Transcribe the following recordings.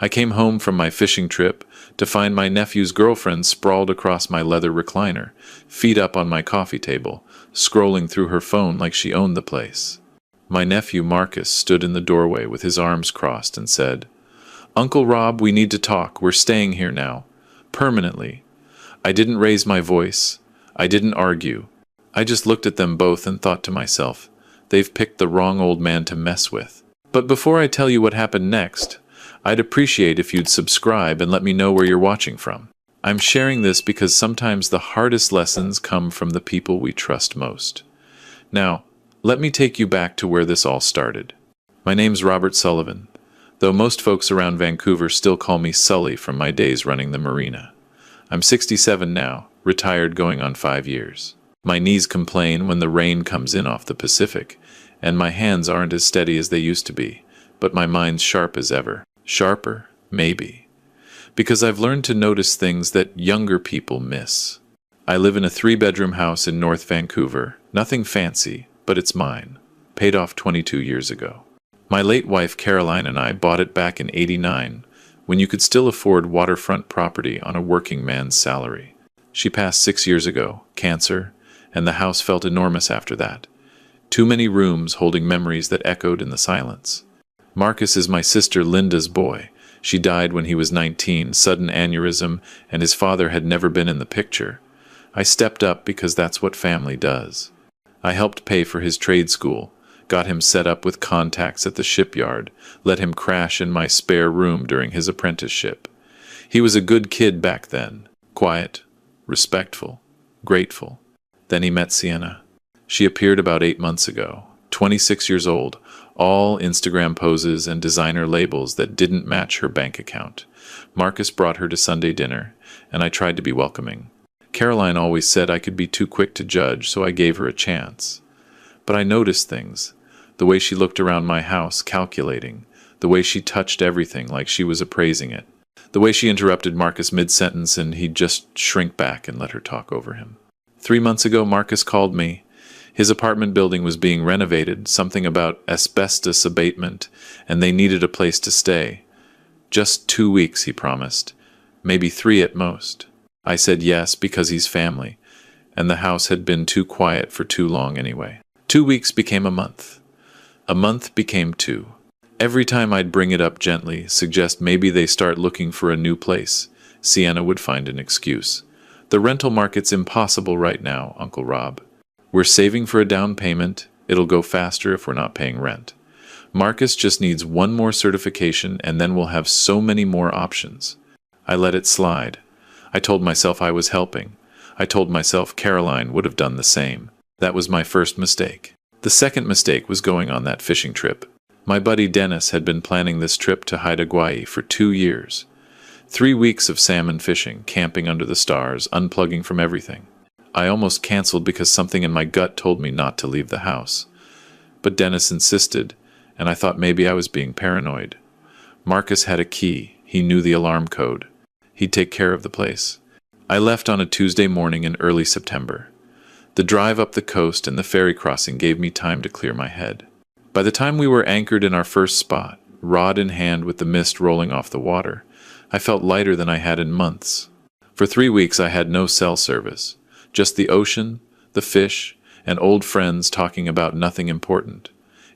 I came home from my fishing trip to find my nephew's girlfriend sprawled across my leather recliner, feet up on my coffee table, scrolling through her phone like she owned the place. My nephew Marcus stood in the doorway with his arms crossed and said, "Uncle Rob, we need to talk. We're staying here now. Permanently." I didn't raise my voice. I didn't argue. I just looked at them both and thought to myself, they've picked the wrong old man to mess with. But before I tell you what happened next, I'd appreciate if you'd subscribe and let me know where you're watching from. I'm sharing this because sometimes the hardest lessons come from the people we trust most. Now, let me take you back to where this all started. My name's Robert Sullivan, though most folks around Vancouver still call me Sully from my days running the marina. I'm 67 now, retired going on 5 years. My knees complain when the rain comes in off the Pacific, and my hands aren't as steady as they used to be, but my mind's sharp as ever. Sharper, maybe. Because I've learned to notice things that younger people miss. I live in a 3-bedroom house in North Vancouver. Nothing fancy, but it's mine. Paid off 22 years ago. My late wife Caroline and I bought it back in '89, when you could still afford waterfront property on a working man's salary. She passed 6 years ago, cancer, and the house felt enormous after that. Too many rooms holding memories that echoed in the silence. Marcus is my sister Linda's boy. She died when he was 19, sudden aneurysm, and his father had never been in the picture. I stepped up because that's what family does. I helped pay for his trade school, got him set up with contacts at the shipyard, let him crash in my spare room during his apprenticeship. He was a good kid back then, quiet, respectful, grateful. Then he met Sienna. She appeared about 8 months ago, 26 years old, all Instagram poses and designer labels that didn't match her bank account. Marcus brought her to Sunday dinner, and I tried to be welcoming. Caroline always said I could be too quick to judge, so I gave her a chance. But I noticed things. The way she looked around my house, calculating. The way she touched everything like she was appraising it. The way she interrupted Marcus mid-sentence and he'd just shrink back and let her talk over him. 3 months ago, Marcus called me. His apartment building was being renovated, something about asbestos abatement, and they needed a place to stay. Just 2 weeks, he promised. Maybe 3 at most. I said yes because he's family, and the house had been too quiet for too long anyway. 2 weeks became a month. A month became 2. Every time I'd bring it up gently, suggest maybe they start looking for a new place, Sienna would find an excuse. The rental market's impossible right now, Uncle Rob. We're saving for a down payment. It'll go faster if we're not paying rent. Marcus just needs 1 more certification and then we'll have so many more options. I let it slide. I told myself I was helping. I told myself Caroline would have done the same. That was my first mistake. The second mistake was going on that fishing trip. My buddy Dennis had been planning this trip to Haida Gwaii for 2 years. 3 weeks of salmon fishing, camping under the stars, unplugging from everything. I almost canceled because something in my gut told me not to leave the house. But Dennis insisted, and I thought maybe I was being paranoid. Marcus had a key. He knew the alarm code. He'd take care of the place. I left on a Tuesday morning in early September. The drive up the coast and the ferry crossing gave me time to clear my head. By the time we were anchored in our first spot, rod in hand with the mist rolling off the water, I felt lighter than I had in months. For 3 weeks I had no cell service. Just the ocean, the fish, and old friends talking about nothing important.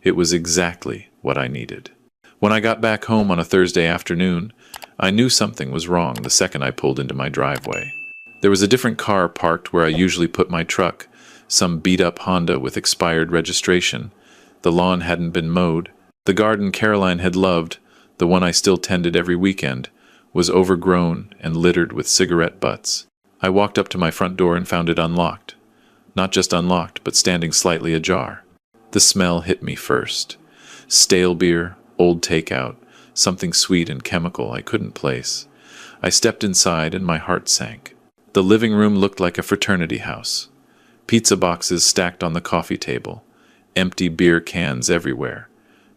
It was exactly what I needed. When I got back home on a Thursday afternoon, I knew something was wrong the second I pulled into my driveway. There was a different car parked where I usually put my truck, some beat-up Honda with expired registration. The lawn hadn't been mowed. The garden Caroline had loved, the one I still tended every weekend, was overgrown and littered with cigarette butts. I walked up to my front door and found it unlocked. Not just unlocked, but standing slightly ajar. The smell hit me first. Stale beer, old takeout, something sweet and chemical I couldn't place. I stepped inside and my heart sank. The living room looked like a fraternity house. Pizza boxes stacked on the coffee table. Empty beer cans everywhere.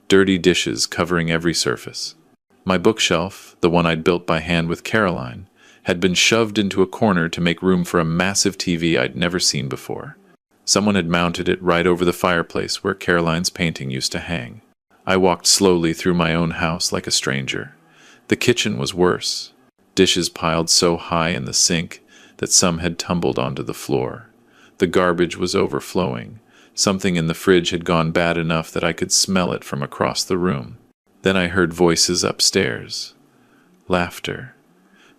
Dirty dishes covering every surface. My bookshelf, the one I'd built by hand with Caroline, had been shoved into a corner to make room for a massive TV I'd never seen before. Someone had mounted it right over the fireplace where Caroline's painting used to hang. I walked slowly through my own house like a stranger. The kitchen was worse. Dishes piled so high in the sink that some had tumbled onto the floor. The garbage was overflowing. Something in the fridge had gone bad enough that I could smell it from across the room. Then I heard voices upstairs. Laughter.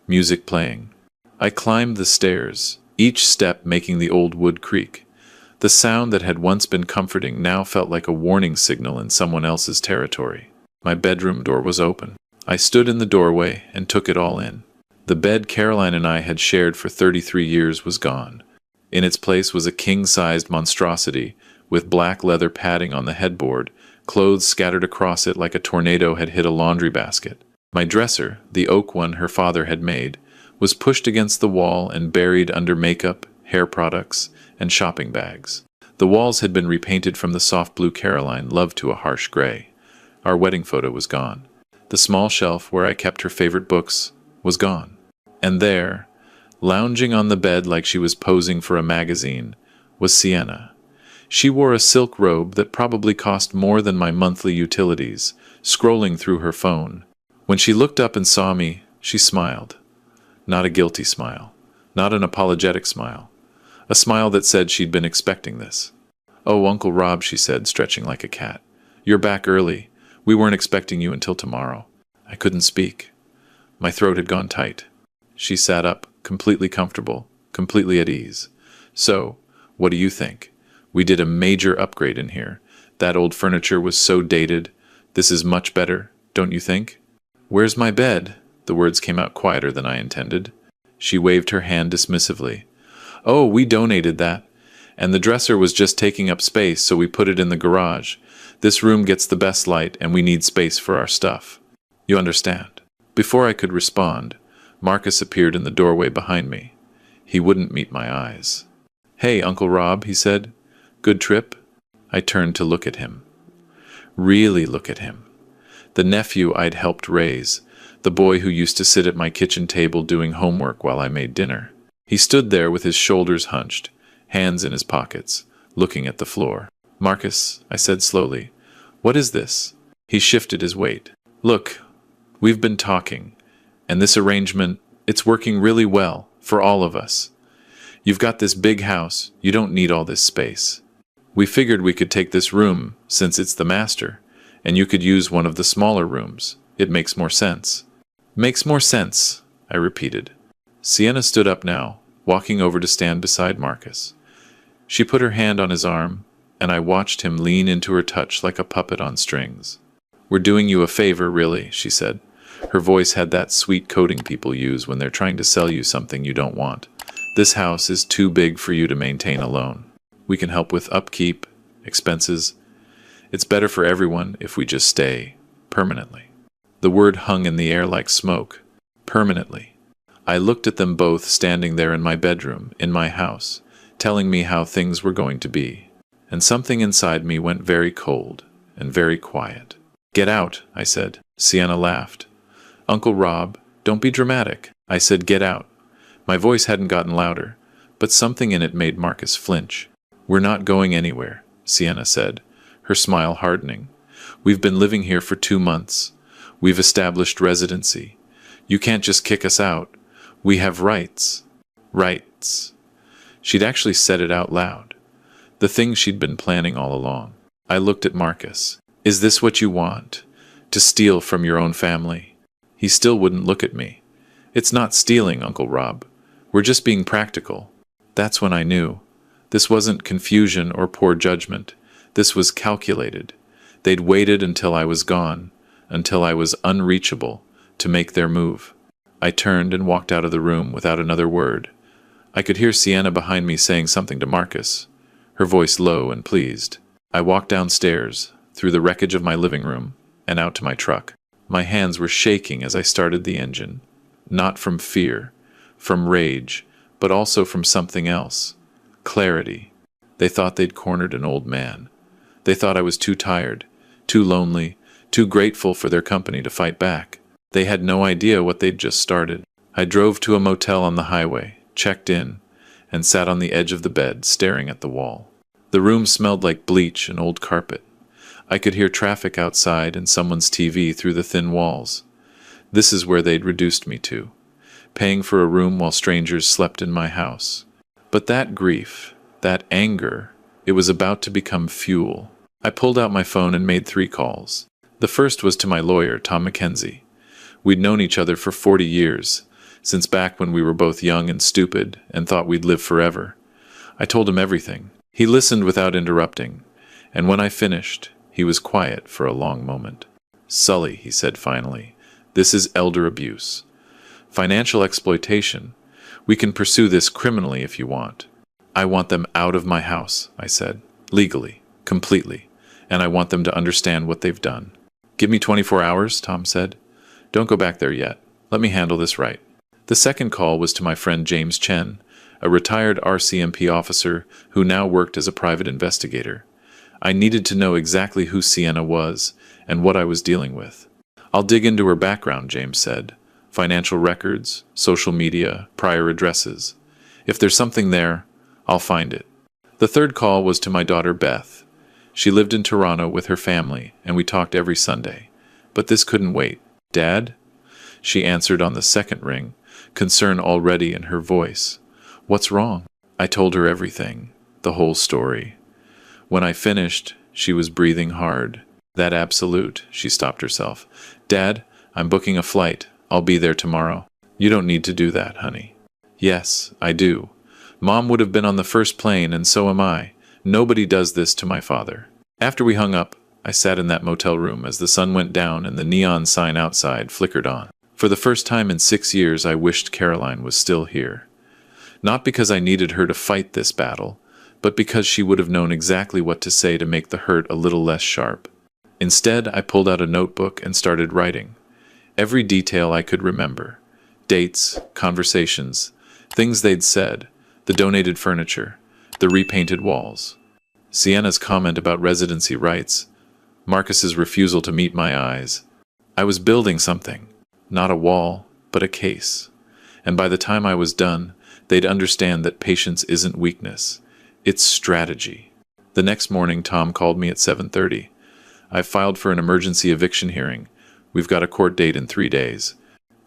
Music playing. I climbed the stairs, each step making the old wood creak. The sound that had once been comforting now felt like a warning signal in someone else's territory. My bedroom door was open. I stood in the doorway and took it all in. The bed Caroline and I had shared for 33 years was gone. In its place was a king-sized monstrosity with black leather padding on the headboard, clothes scattered across it like a tornado had hit a laundry basket. My dresser, the oak one her father had made, was pushed against the wall and buried under makeup, hair products, and shopping bags. The walls had been repainted from the soft blue Caroline loved to a harsh gray. Our wedding photo was gone. The small shelf where I kept her favorite books was gone. And there, lounging on the bed like she was posing for a magazine, was Sienna. She wore a silk robe that probably cost more than my monthly utilities, scrolling through her phone. When she looked up and saw me, she smiled. Not a guilty smile. Not an apologetic smile. A smile that said she'd been expecting this. "Oh, Uncle Rob," she said, stretching like a cat. "You're back early. We weren't expecting you until tomorrow." I couldn't speak. My throat had gone tight. She sat up, completely comfortable, completely at ease. "So, what do you think? We did a major upgrade in here. That old furniture was so dated. This is much better, don't you think?" "Where's my bed?" The words came out quieter than I intended. She waved her hand dismissively. "Oh, we donated that. And the dresser was just taking up space, so we put it in the garage. This room gets the best light, and we need space for our stuff. You understand?" Before I could respond, Marcus appeared in the doorway behind me. He wouldn't meet my eyes. "Hey, Uncle Rob," he said. "Good trip?" I turned to look at him. Really look at him. The nephew I'd helped raise, the boy who used to sit at my kitchen table doing homework while I made dinner. He stood there with his shoulders hunched, hands in his pockets, looking at the floor. "Marcus," I said slowly, "what is this?" He shifted his weight. "Look, we've been talking, and this arrangement, it's working really well for all of us. You've got this big house, you don't need all this space. We figured we could take this room, since it's the master, and you could use one of the smaller rooms. It makes more sense." "Makes more sense," I repeated. Sienna stood up now, walking over to stand beside Marcus. She put her hand on his arm, and I watched him lean into her touch like a puppet on strings. "We're doing you a favor, really," she said. Her voice had that sweet coating people use when they're trying to sell you something you don't want. "This house is too big for you to maintain alone. We can help with upkeep, expenses. It's better for everyone if we just stay permanently." The word hung in the air like smoke. Permanently. I looked at them both standing there in my bedroom, in my house, telling me how things were going to be. And something inside me went very cold and very quiet. "Get out," I said. Sienna laughed. "Uncle Rob, don't be dramatic." I said, "Get out." My voice hadn't gotten louder, but something in it made Marcus flinch. "We're not going anywhere," Sienna said, her smile hardening. "We've been living here for 2 months. We've established residency. You can't just kick us out. We have rights." Rights. She'd actually said it out loud. The thing she'd been planning all along. I looked at Marcus. "Is this what you want? To steal from your own family?" He still wouldn't look at me. "It's not stealing, Uncle Rob. We're just being practical." That's when I knew. This wasn't confusion or poor judgment. This was calculated. They'd waited until I was gone, until I was unreachable, to make their move. I turned and walked out of the room without another word. I could hear Sienna behind me saying something to Marcus, her voice low and pleased. I walked downstairs, through the wreckage of my living room, and out to my truck. My hands were shaking as I started the engine. Not from fear, from rage, but also from something else. Clarity. They thought they'd cornered an old man. They thought I was too tired, too lonely, too grateful for their company to fight back. They had no idea what they'd just started. I drove to a motel on the highway, checked in, and sat on the edge of the bed, staring at the wall. The room smelled like bleach and old carpet. I could hear traffic outside and someone's TV through the thin walls. This is where they'd reduced me to, paying for a room while strangers slept in my house. But that grief, that anger, it was about to become fuel. I pulled out my phone and made 3 calls. The first was to my lawyer, Tom Mackenzie. We'd known each other for 40 years, since back when we were both young and stupid and thought we'd live forever. I told him everything. He listened without interrupting, and when I finished, he was quiet for a long moment. "Sully," he said finally, "this is elder abuse. Financial exploitation. We can pursue this criminally if you want." "I want them out of my house," I said, "legally, completely, and I want them to understand what they've done." "Give me 24 hours, Tom said. "Don't go back there yet. Let me handle this right." The second call was to my friend James Chen, a retired RCMP officer who now worked as a private investigator. I needed to know exactly who Sienna was and what I was dealing with. "I'll dig into her background," James said. "Financial records, social media, prior addresses. If there's something there, I'll find it." The third call was to my daughter Beth. She lived in Toronto with her family, and we talked every Sunday. But this couldn't wait. "Dad?" She answered on the second ring, concern already in her voice. "What's wrong?" I told her everything, the whole story. When I finished, she was breathing hard. "That absolute," she stopped herself. "Dad, I'm booking a flight. I'll be there tomorrow." "You don't need to do that, honey." "Yes, I do. Mom would have been on the first plane, and so am I. Nobody does this to my father." After we hung up, I sat in that motel room as the sun went down and the neon sign outside flickered on. For the first time in 6 years, I wished Caroline was still here. Not because I needed her to fight this battle, but because she would have known exactly what to say to make the hurt a little less sharp. Instead, I pulled out a notebook and started writing. Every detail I could remember. Dates, conversations, things they'd said, the donated furniture, the repainted walls. Sienna's comment about residency rights, Marcus's refusal to meet my eyes. I was building something, not a wall, but a case. And by the time I was done, they'd understand that patience isn't weakness. It's strategy. The next morning, Tom called me at 7:30. "I've filed for an emergency eviction hearing. We've got a court date in 3 days.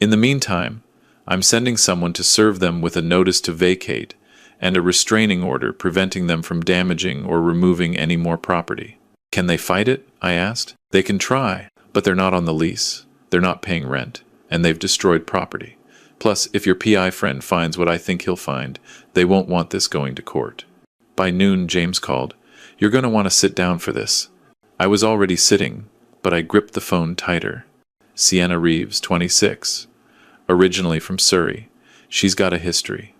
In the meantime, I'm sending someone to serve them with a notice to vacate and a restraining order preventing them from damaging or removing any more property." "Can they fight it?" I asked. "They can try, but they're not on the lease. They're not paying rent, and they've destroyed property. Plus, if your PI friend finds what I think he'll find, they won't want this going to court." By noon, James called. "You're going to want to sit down for this." I was already sitting, but I gripped the phone tighter. Sienna Reeves, 26. Originally from Surrey. She's got a history.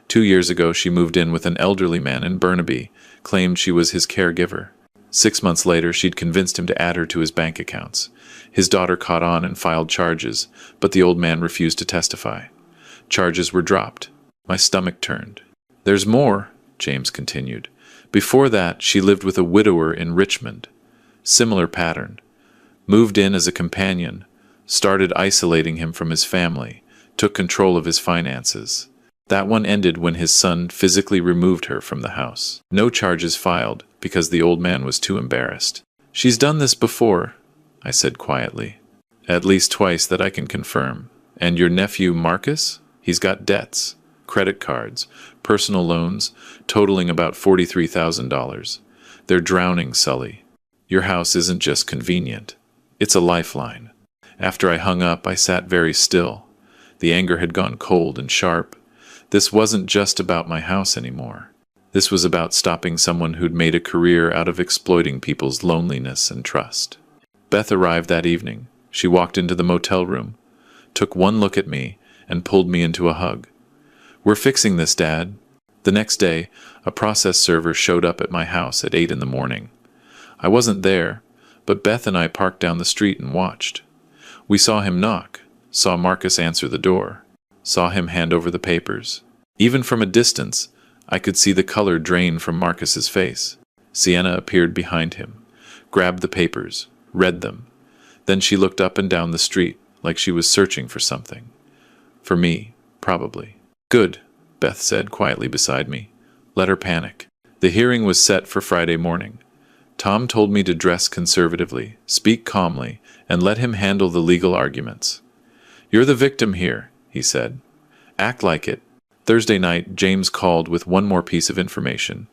2 years ago, she moved in with an elderly man in Burnaby, claimed she was his caregiver. 6 months later, she'd convinced him to add her to his bank accounts. His daughter caught on and filed charges, but the old man refused to testify. Charges were dropped. My stomach turned. "There's more," James continued. "Before that, she lived with a widower in Richmond. Similar pattern. Moved in as a companion, started isolating him from his family, took control of his finances. That one ended when his son physically removed her from the house. No charges filed because the old man was too embarrassed." "She's done this before," I said quietly. "At least twice that I can confirm. And your nephew Marcus? He's got debts, credit cards, personal loans, totaling about $43,000. They're drowning, Sully. Your house isn't just convenient. It's a lifeline." After I hung up, I sat very still. The anger had gone cold and sharp. This wasn't just about my house anymore. This was about stopping someone who'd made a career out of exploiting people's loneliness and trust. Beth arrived that evening. She walked into the motel room, took one look at me, and pulled me into a hug. "We're fixing this, Dad." The next day, a process server showed up at my house at 8 in the morning. I wasn't there, but Beth and I parked down the street and watched. We saw him knock, saw Marcus answer the door, saw him hand over the papers. Even from a distance, I could see the color drain from Marcus's face. Sienna appeared behind him, grabbed the papers, read them. Then she looked up and down the street, like she was searching for something. For me, probably. "Good," Beth said quietly beside me. "Let her panic." The hearing was set for Friday morning. Tom told me to dress conservatively, speak calmly, and let him handle the legal arguments. You're the victim here, he said. Act like it. Thursday night, James called with one more piece of information.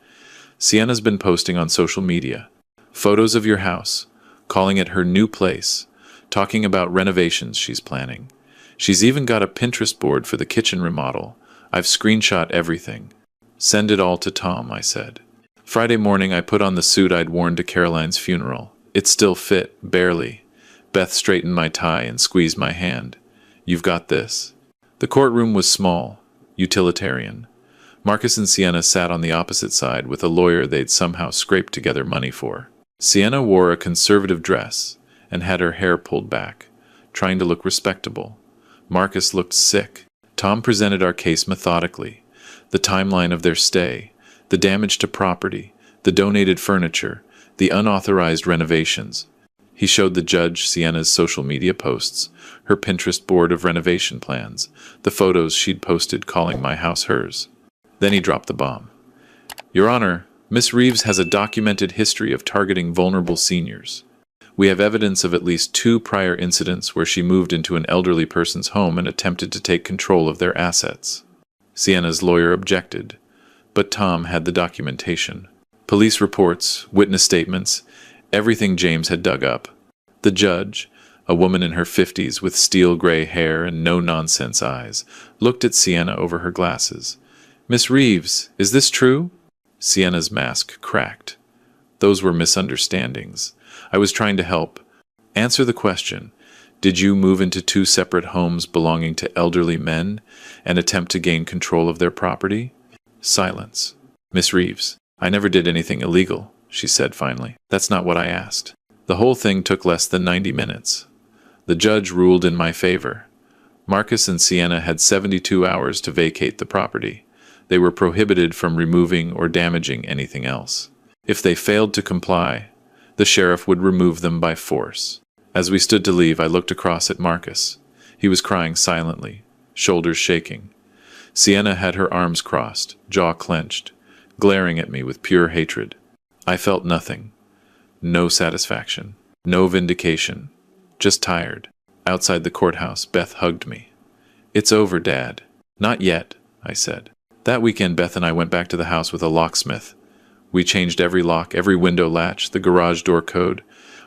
Sienna's been posting on social media. Photos of your house, calling it her new place, talking about renovations she's planning. She's even got a Pinterest board for the kitchen remodel. I've screenshot everything. Send it all to Tom, I said. Friday morning, I put on the suit I'd worn to Caroline's funeral. It still fit, barely. Beth straightened my tie and squeezed my hand. You've got this. The courtroom was small, utilitarian. Marcus and Sienna sat on the opposite side with a lawyer they'd somehow scraped together money for. Sienna wore a conservative dress and had her hair pulled back, trying to look respectable. Marcus looked sick. Tom presented our case methodically. The timeline of their stay, the damage to property, the donated furniture, the unauthorized renovations. He showed the judge Sienna's social media posts, her Pinterest board of renovation plans, the photos she'd posted calling my house hers. Then he dropped the bomb. Your Honor, Miss Reeves has a documented history of targeting vulnerable seniors. We have evidence of at least 2 prior incidents where she moved into an elderly person's home and attempted to take control of their assets. Sienna's lawyer objected, but Tom had the documentation. Police reports, witness statements, everything James had dug up. The judge, a woman in her 50s with steel-gray hair and no-nonsense eyes, looked at Sienna over her glasses. Miss Reeves, is this true? Sienna's mask cracked. Those were misunderstandings. I was trying to help. Answer the question. Did you move into 2 separate homes belonging to elderly men and attempt to gain control of their property? Silence. Miss Reeves, I never did anything illegal, she said finally. That's not what I asked. The whole thing took less than 90 minutes. The judge ruled in my favor. Marcus and Sienna had 72 hours to vacate the property. They were prohibited from removing or damaging anything else. If they failed to comply, the sheriff would remove them by force. As we stood to leave, I looked across at Marcus. He was crying silently, shoulders shaking. Sienna had her arms crossed, jaw clenched, glaring at me with pure hatred. I felt nothing. No satisfaction. No vindication. Just tired. Outside the courthouse, Beth hugged me. It's over, Dad. Not yet, I said. That weekend, Beth and I went back to the house with a locksmith. We changed every lock, every window latch, the garage door code.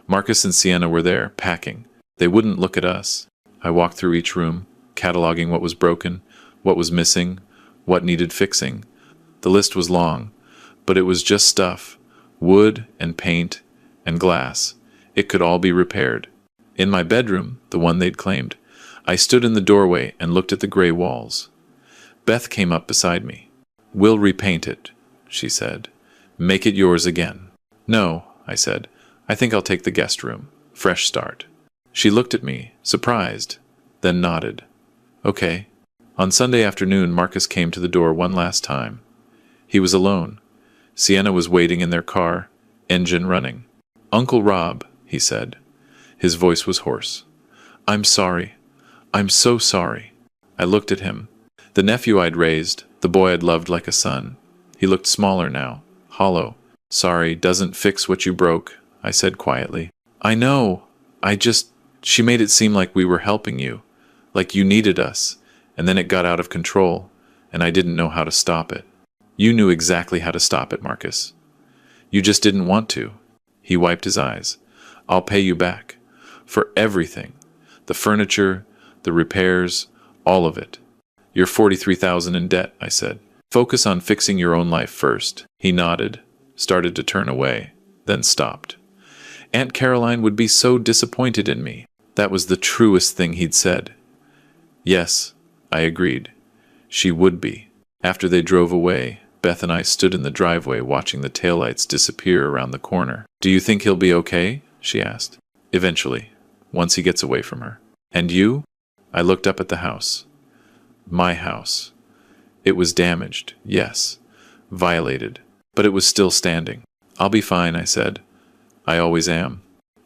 Marcus and Sienna were there, packing. They wouldn't look at us. I walked through each room, cataloging what was broken, what was missing, what needed fixing. The list was long, but it was just stuff. Wood and paint and glass. It could all be repaired. In my bedroom, the one they'd claimed, I stood in the doorway and looked at the gray walls. Beth came up beside me. We'll repaint it, she said. Make it yours again. No, I said. I think I'll take the guest room. Fresh start. She looked at me, surprised, then nodded. Okay. On Sunday afternoon, Marcus came to the door one last time. He was alone. Sienna was waiting in their car, engine running. Uncle Rob, he said. His voice was hoarse. I'm sorry. I'm so sorry. I looked at him. The nephew I'd raised, the boy I'd loved like a son. He looked smaller now, hollow. Sorry, doesn't fix what you broke, I said quietly. I know. She made it seem like we were helping you, like you needed us, and then it got out of control, and I didn't know how to stop it. You knew exactly how to stop it, Marcus. You just didn't want to. He wiped his eyes. I'll pay you back. For everything. The furniture, the repairs, all of it. You're $43,000 in debt, I said. Focus on fixing your own life first. He nodded, started to turn away, then stopped. Aunt Caroline would be so disappointed in me. That was the truest thing he'd said. Yes, I agreed. She would be. After they drove away, Beth and I stood in the driveway watching the taillights disappear around the corner. Do you think he'll be okay? She asked. Eventually, once he gets away from her. And you? I looked up at the house. My house. It was damaged, yes. Violated. But it was still standing. I'll be fine, I said. I always am.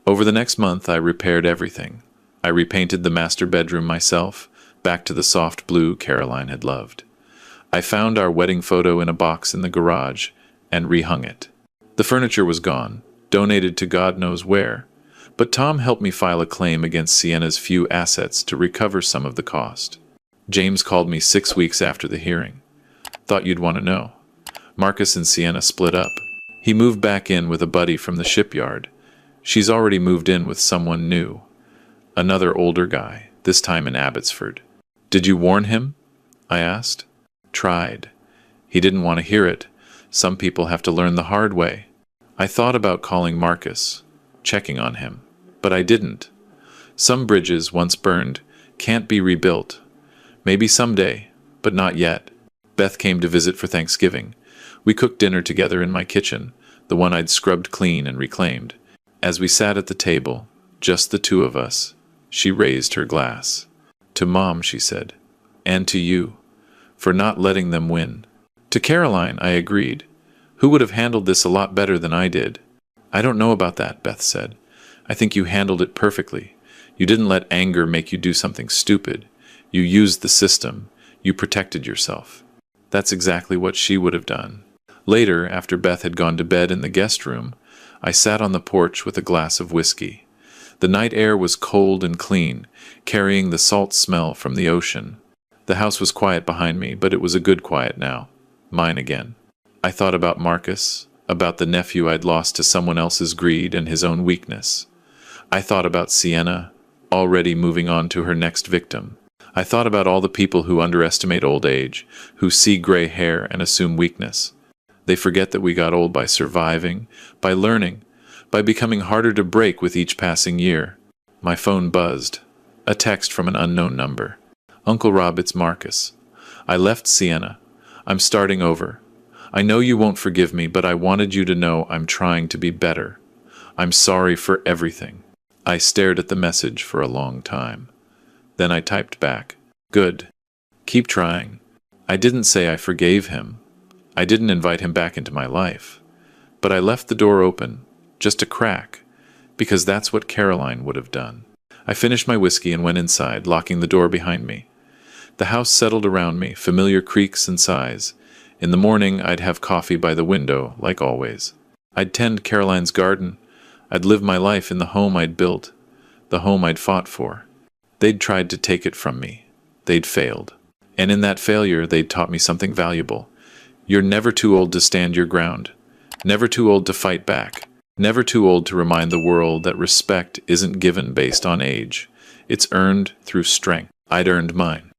Over the next month, I repaired everything. I repainted the master bedroom myself, back to the soft blue Caroline had loved. I found our wedding photo in a box in the garage and rehung it. The furniture was gone, donated to God knows where, But Tom helped me file a claim against Sienna's few assets to recover some of the cost. James called me 6 weeks after the hearing. Thought you'd want to know. Marcus and Sienna split up. He moved back in with a buddy from the shipyard. She's already moved in with someone new. Another older guy, this time in Abbotsford. Did you warn him? I asked. Tried. He didn't want to hear it. Some people have to learn the hard way. I thought about calling Marcus, checking on him, but I didn't. Some bridges, once burned, can't be rebuilt. Maybe someday, but not yet. Beth came to visit for Thanksgiving. We cooked dinner together in my kitchen, the one I'd scrubbed clean and reclaimed. As we sat at the table, just the two of us, she raised her glass. To Mom, she said, and to you, for not letting them win. To Caroline, I agreed. Who would have handled this a lot better than I did? I don't know about that, Beth said. I think you handled it perfectly. You didn't let anger make you do something stupid. You used the system. You protected yourself. That's exactly what she would have done. Later, after Beth had gone to bed in the guest room, I sat on the porch with a glass of whiskey. The night air was cold and clean, carrying the salt smell from the ocean. The house was quiet behind me, but it was a good quiet now. Mine again. I thought about Marcus, about the nephew I'd lost to someone else's greed and his own weakness. I thought about Sienna, already moving on to her next victim. I thought about all the people who underestimate old age, who see gray hair and assume weakness. They forget that we got old by surviving, by learning, by becoming harder to break with each passing year. My phone buzzed. A text from an unknown number. Uncle Rob, it's Marcus. I left Sienna. I'm starting over. I know you won't forgive me, but I wanted you to know I'm trying to be better. I'm sorry for everything. I stared at the message for a long time. Then I typed back, good. Keep trying. I didn't say I forgave him. I didn't invite him back into my life. But I left the door open, just a crack, because that's what Caroline would have done. I finished my whiskey and went inside, locking the door behind me. The house settled around me, familiar creaks and sighs. In the morning, I'd have coffee by the window, like always. I'd tend Caroline's garden. I'd live my life in the home I'd built, the home I'd fought for. They'd tried to take it from me. They'd failed. And in that failure, they'd taught me something valuable. You're never too old to stand your ground. Never too old to fight back. Never too old to remind the world that respect isn't given based on age. It's earned through strength. I'd earned mine.